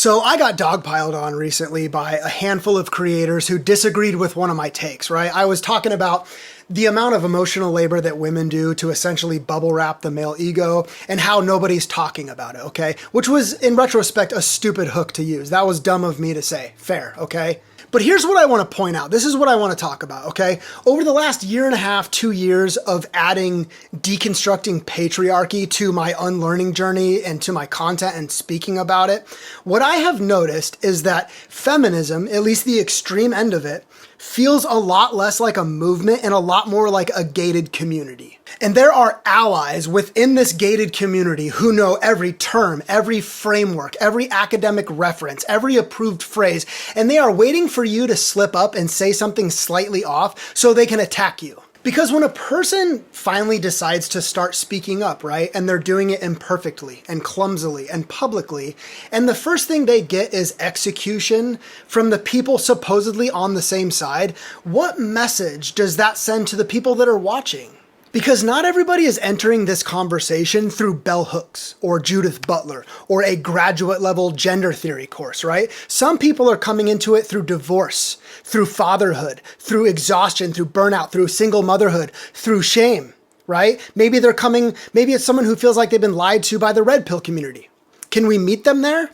So I got dogpiled on recently by a handful of creators who disagreed with one of my takes, right? I was talking about the amount of emotional labor that women do to essentially bubble wrap the male ego and how nobody's talking about it, okay? Which was, in retrospect, a stupid hook to use. That was dumb of me to say. Fair, okay? But here's what I want to point out. This is what I want to talk about, okay? Over the last year and a half, 2 years of adding deconstructing patriarchy to my unlearning journey and to my content and speaking about it, what I have noticed is that feminism, at least the extreme end of it, feels a lot less like a movement and a lot more like a gated community. And there are allies within this gated community who know every term, every framework, every academic reference, every approved phrase, and they are waiting for you to slip up and say something slightly off so they can attack you. Because when a person finally decides to start speaking up, right, and they're doing it imperfectly and clumsily and publicly, and the first thing they get is execution from the people supposedly on the same side, what message does that send to the people that are watching? Because not everybody is entering this conversation through bell hooks or Judith Butler or a graduate level gender theory course, right? Some people are coming into it through divorce, through fatherhood, through exhaustion, through burnout, through single motherhood, through shame, right? Maybe it's someone who feels like they've been lied to by the red pill community. Can we meet them there?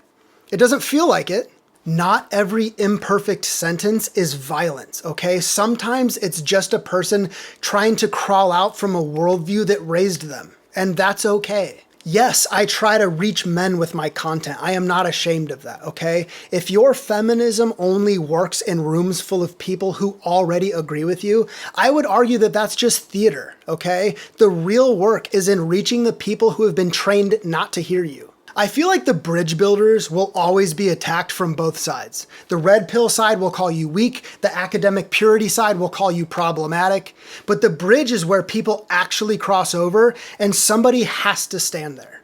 It doesn't feel like it. Not every imperfect sentence is violence, okay? Sometimes it's just a person trying to crawl out from a worldview that raised them, and that's okay. Yes, I try to reach men with my content. I am not ashamed of that, okay? If your feminism only works in rooms full of people who already agree with you, I would argue that that's just theater, okay? The real work is in reaching the people who have been trained not to hear you. I feel like the bridge builders will always be attacked from both sides. The red pill side will call you weak, the academic purity side will call you problematic, but the bridge is where people actually cross over and somebody has to stand there.